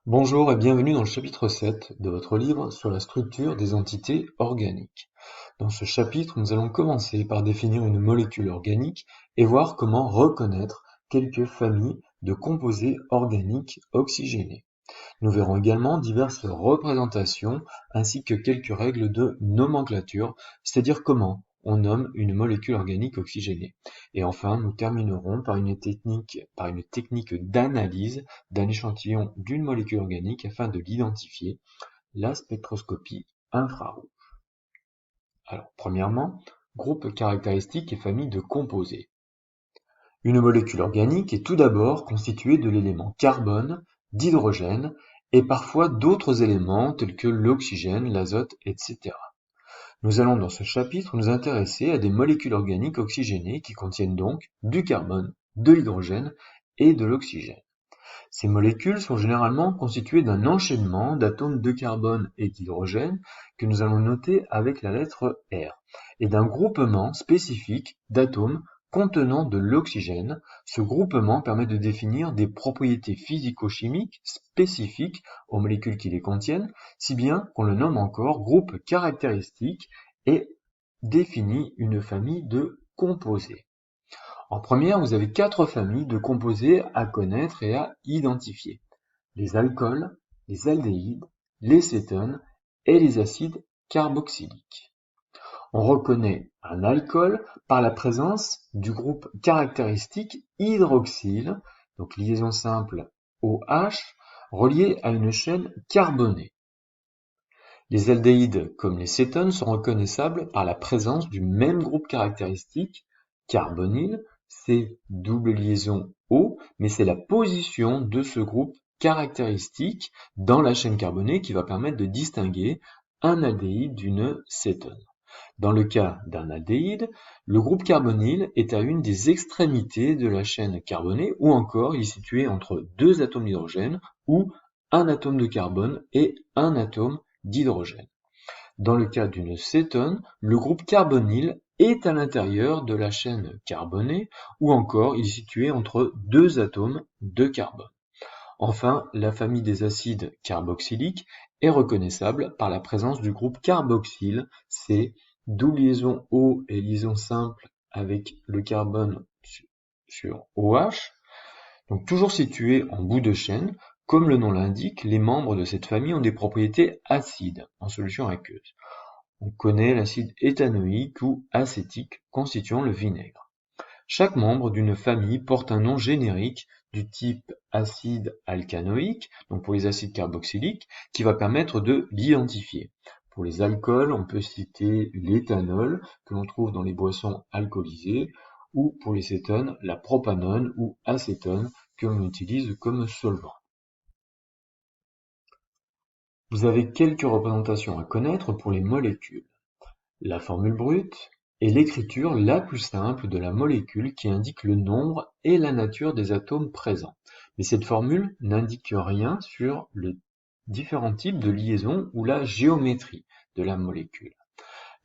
Bonjour et bienvenue dans le chapitre 7 de votre livre sur la structure des entités organiques. Dans ce chapitre, nous allons commencer par définir une molécule organique et voir comment reconnaître quelques familles de composés organiques oxygénés. Nous verrons également diverses représentations ainsi que quelques règles de nomenclature, c'est-à-dire comment on nomme une molécule organique oxygénée. Et enfin, nous terminerons par une technique d'analyse d'un échantillon d'une molécule organique afin de l'identifier, la spectroscopie infrarouge. Alors, premièrement, groupe caractéristique et famille de composés. Une molécule organique est tout d'abord constituée de l'élément carbone, d'hydrogène et parfois d'autres éléments tels que l'oxygène, l'azote, etc. Nous allons dans ce chapitre nous intéresser à des molécules organiques oxygénées qui contiennent donc du carbone, de l'hydrogène et de l'oxygène. Ces molécules sont généralement constituées d'un enchaînement d'atomes de carbone et d'hydrogène que nous allons noter avec la lettre R, et d'un groupement spécifique d'atomes contenant de l'oxygène. Ce groupement permet de définir des propriétés physico-chimiques spécifiques aux molécules qui les contiennent, si bien qu'on le nomme encore groupe caractéristique et définit une famille de composés. En première, vous avez 4 familles de composés à connaître et à identifier: les alcools, les aldéhydes, les cétones et les acides carboxyliques. On reconnaît un alcool par la présence du groupe caractéristique hydroxyle, donc liaison simple OH, reliée à une chaîne carbonée. Les aldéhydes, comme les cétones, sont reconnaissables par la présence du même groupe caractéristique, carbonyle, c'est double liaison O, mais c'est la position de ce groupe caractéristique dans la chaîne carbonée qui va permettre de distinguer un aldéhyde d'une cétone. Dans le cas d'un aldéhyde, le groupe carbonyle est à une des extrémités de la chaîne carbonée, ou encore il est situé entre deux atomes d'hydrogène ou un atome de carbone et un atome d'hydrogène. Dans le cas d'une cétone, le groupe carbonyle est à l'intérieur de la chaîne carbonée, ou encore il est situé entre deux atomes de carbone. Enfin, la famille des acides carboxyliques est reconnaissable par la présence du groupe carboxyle, c'est double liaison O et liaison simple avec le carbone sur OH, donc toujours situé en bout de chaîne. Comme le nom l'indique, les membres de cette famille ont des propriétés acides en solution aqueuse. On connaît l'acide éthanoïque ou acétique constituant le vinaigre. Chaque membre d'une famille porte un nom générique du type acide alcanoïque, donc pour les acides carboxyliques, qui va permettre de l'identifier. Pour les alcools, on peut citer l'éthanol, que l'on trouve dans les boissons alcoolisées, ou pour les cétones, la propanone ou acétone, que l'on utilise comme solvant. Vous avez quelques représentations à connaître pour les molécules. La formule brute est l'écriture la plus simple de la molécule qui indique le nombre et la nature des atomes présents. Mais cette formule n'indique rien sur les différents types de liaisons ou la géométrie de la molécule.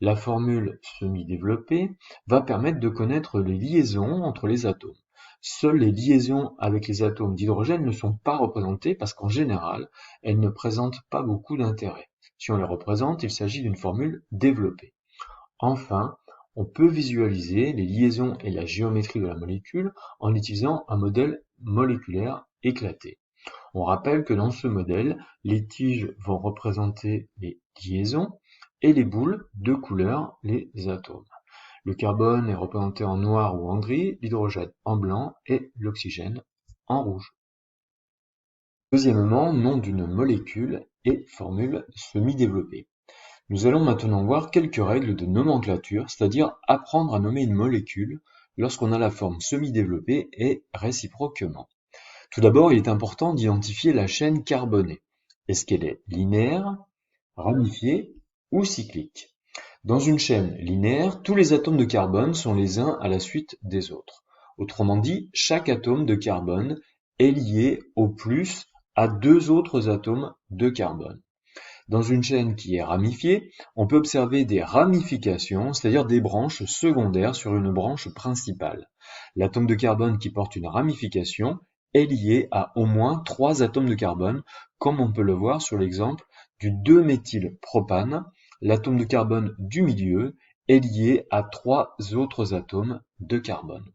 La formule semi-développée va permettre de connaître les liaisons entre les atomes. Seules les liaisons avec les atomes d'hydrogène ne sont pas représentées parce qu'en général, elles ne présentent pas beaucoup d'intérêt. Si on les représente, il s'agit d'une formule développée. Enfin, on peut visualiser les liaisons et la géométrie de la molécule en utilisant un modèle moléculaire éclaté. On rappelle que dans ce modèle, les tiges vont représenter les liaisons et les boules de couleur les atomes. Le carbone est représenté en noir ou en gris, l'hydrogène en blanc et l'oxygène en rouge. Deuxièmement, nom d'une molécule et formule semi-développée. Nous allons maintenant voir quelques règles de nomenclature, c'est-à-dire apprendre à nommer une molécule lorsqu'on a la forme semi-développée et réciproquement. Tout d'abord, il est important d'identifier la chaîne carbonée. Est-ce qu'elle est linéaire, ramifiée ou cyclique? Dans une chaîne linéaire, tous les atomes de carbone sont les uns à la suite des autres. Autrement dit, chaque atome de carbone est lié au plus à deux autres atomes de carbone. Dans une chaîne qui est ramifiée, on peut observer des ramifications, c'est-à-dire des branches secondaires sur une branche principale. L'atome de carbone qui porte une ramification est lié à au moins 3 atomes de carbone, comme on peut le voir sur l'exemple du 2-méthylpropane. L'atome de carbone du milieu est lié à 3 autres atomes de carbone.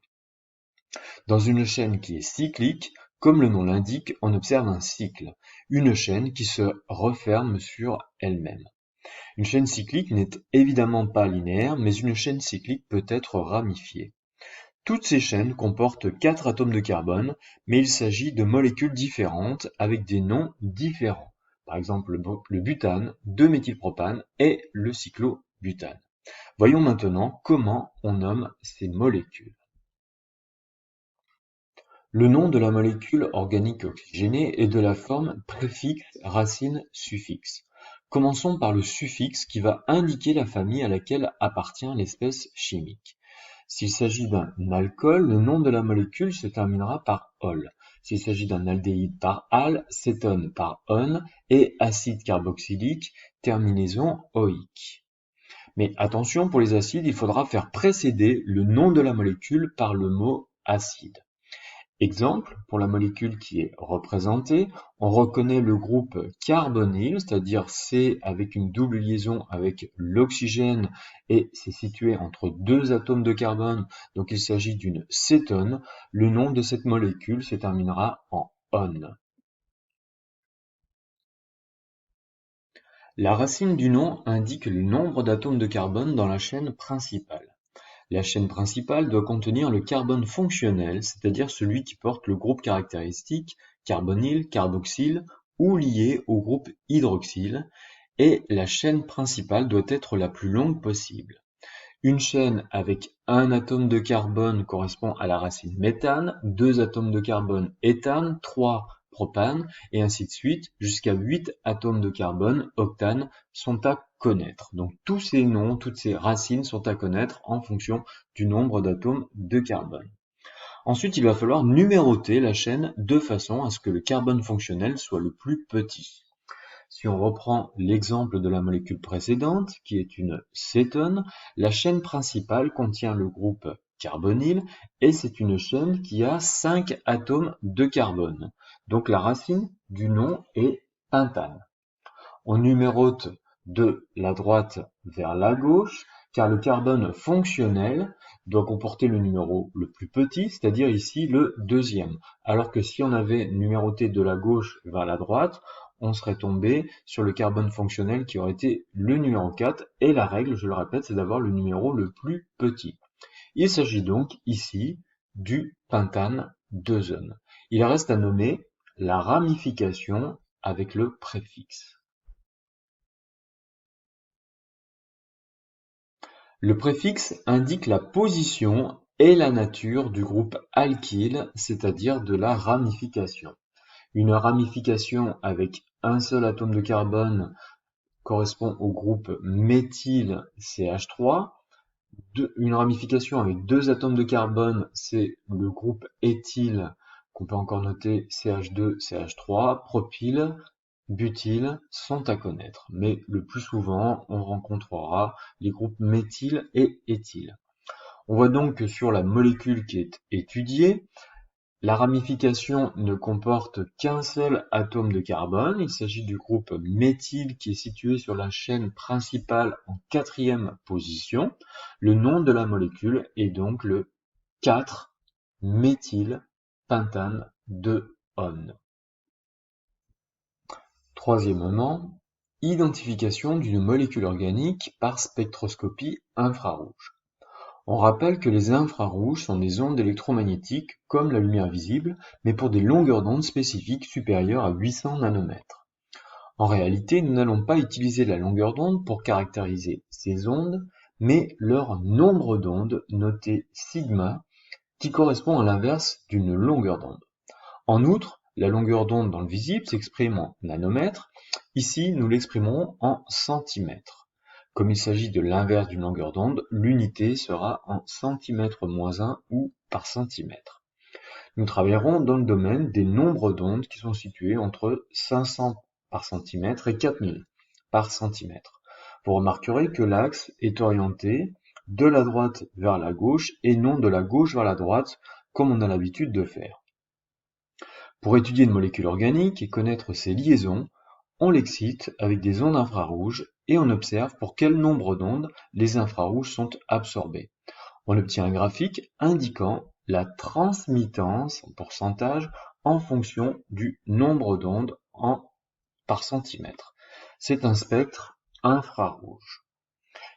Dans une chaîne qui est cyclique, comme le nom l'indique, on observe un cycle, une chaîne qui se referme sur elle-même. Une chaîne cyclique n'est évidemment pas linéaire, mais une chaîne cyclique peut être ramifiée. Toutes ces chaînes comportent 4 atomes de carbone, mais il s'agit de molécules différentes avec des noms différents. Par exemple, le butane, 2-méthylpropane et le cyclobutane. Voyons maintenant comment on nomme ces molécules. Le nom de la molécule organique oxygénée est de la forme préfixe-racine-suffixe. Commençons par le suffixe qui va indiquer la famille à laquelle appartient l'espèce chimique. S'il s'agit d'un alcool, le nom de la molécule se terminera par -ol. S'il s'agit d'un aldéhyde par -al, cétone par -on et acide carboxylique, terminaison oïque. Mais attention, pour les acides, il faudra faire précéder le nom de la molécule par le mot acide. Exemple, pour la molécule qui est représentée, on reconnaît le groupe carbonyle, c'est-à-dire C avec une double liaison avec l'oxygène et c'est situé entre 2 atomes de carbone, donc il s'agit d'une cétone. Le nom de cette molécule se terminera en -on. La racine du nom indique le nombre d'atomes de carbone dans la chaîne principale. La chaîne principale doit contenir le carbone fonctionnel, c'est-à-dire celui qui porte le groupe caractéristique carbonyle, carboxyle ou lié au groupe hydroxyle, et la chaîne principale doit être la plus longue possible. Une chaîne avec un atome de carbone correspond à la racine méthane, 2 atomes de carbone éthane, 3 propane, et ainsi de suite, jusqu'à 8 atomes de carbone, octane, sont à connaître. Donc tous ces noms, toutes ces racines sont à connaître en fonction du nombre d'atomes de carbone. Ensuite, il va falloir numéroter la chaîne de façon à ce que le carbone fonctionnel soit le plus petit. Si on reprend l'exemple de la molécule précédente, qui est une cétone, la chaîne principale contient le groupe carbonyle et c'est une chaîne qui a 5 atomes de carbone. Donc la racine du nom est pentane. On numérote de la droite vers la gauche, car le carbone fonctionnel doit comporter le numéro le plus petit, c'est-à-dire ici le deuxième. Alors que si on avait numéroté de la gauche vers la droite, on serait tombé sur le carbone fonctionnel qui aurait été le numéro 4, et la règle, je le répète, c'est d'avoir le numéro le plus petit. Il s'agit donc ici du pentane 2-one. Il reste à nommer la ramification avec le préfixe. Le préfixe indique la position et la nature du groupe alkyle, c'est-à-dire de la ramification. Une ramification avec un seul atome de carbone correspond au groupe méthyle CH3. Une ramification avec 2 atomes de carbone, c'est le groupe éthyle qu'on peut encore noter CH2, CH3, propyle, butyle sont à connaître, mais le plus souvent on rencontrera les groupes méthyle et éthyle. On voit donc que sur la molécule qui est étudiée, la ramification ne comporte qu'un seul atome de carbone, il s'agit du groupe méthyle qui est situé sur la chaîne principale en 4e position. Le nom de la molécule est donc le 4-méthylpentane 2-one. Troisièmement, identification d'une molécule organique par spectroscopie infrarouge. On rappelle que les infrarouges sont des ondes électromagnétiques comme la lumière visible, mais pour des longueurs d'onde spécifiques supérieures à 800 nanomètres. En réalité, nous n'allons pas utiliser la longueur d'onde pour caractériser ces ondes, mais leur nombre d'ondes, noté sigma, qui correspond à l'inverse d'une longueur d'onde. En outre, la longueur d'onde dans le visible s'exprime en nanomètres, ici nous l'exprimerons en centimètres. Comme il s'agit de l'inverse d'une longueur d'onde, l'unité sera en centimètres-1 ou par centimètre. Nous travaillerons dans le domaine des nombres d'ondes qui sont situés entre 500 par centimètre et 4000 par centimètre. Vous remarquerez que l'axe est orienté de la droite vers la gauche et non de la gauche vers la droite comme on a l'habitude de faire. Pour étudier une molécule organique et connaître ses liaisons, on l'excite avec des ondes infrarouges et on observe pour quel nombre d'ondes les infrarouges sont absorbés. On obtient un graphique indiquant la transmittance en pourcentage en fonction du nombre d'ondes par centimètre. C'est un spectre infrarouge.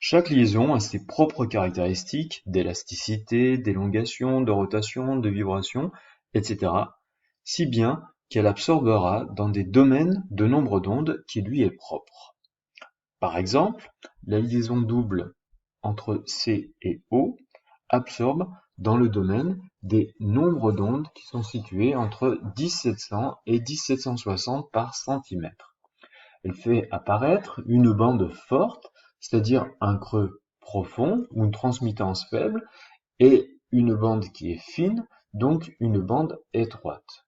Chaque liaison a ses propres caractéristiques d'élasticité, d'élongation, de rotation, de vibration, etc., si bien qu'elle absorbera dans des domaines de nombre d'ondes qui lui est propre. Par exemple, la liaison double entre C et O absorbe dans le domaine des nombres d'ondes qui sont situés entre 10700 et 10760 par centimètre. Elle fait apparaître une bande forte, c'est-à-dire un creux profond ou une transmittance faible, et une bande qui est fine, donc une bande étroite.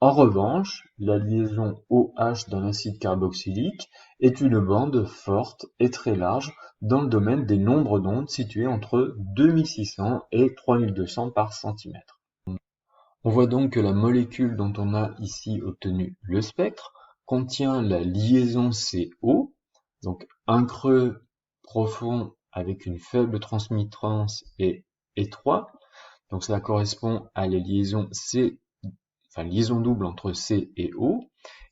En revanche, la liaison OH d'un acide carboxylique est une bande forte et très large dans le domaine des nombres d'ondes situés entre 2600 et 3200 par centimètre. On voit donc que la molécule dont on a ici obtenu le spectre contient la liaison CO, donc un creux profond avec une faible transmittance et étroit. Donc cela correspond à la liaison liaison double entre C et O.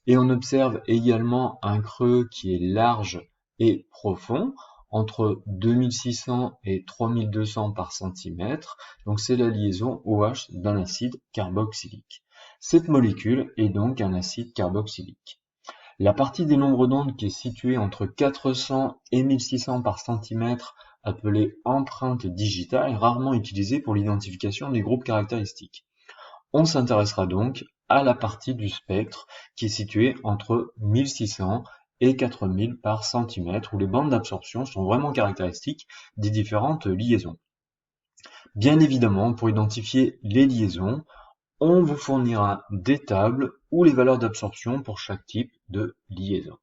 Et on observe également un creux qui est large et profond, entre 2600 et 3200 par centimètre, donc c'est la liaison OH d'un acide carboxylique. Cette molécule est donc un acide carboxylique. La partie des nombres d'ondes qui est située entre 400 et 1600 par centimètre, appelée empreinte digitale, est rarement utilisée pour l'identification des groupes caractéristiques. On s'intéressera donc à la partie du spectre qui est située entre 1600 et 4000 par centimètre, où les bandes d'absorption sont vraiment caractéristiques des différentes liaisons. Bien évidemment, pour identifier les liaisons, on vous fournira des tables ou les valeurs d'absorption pour chaque type de liaison.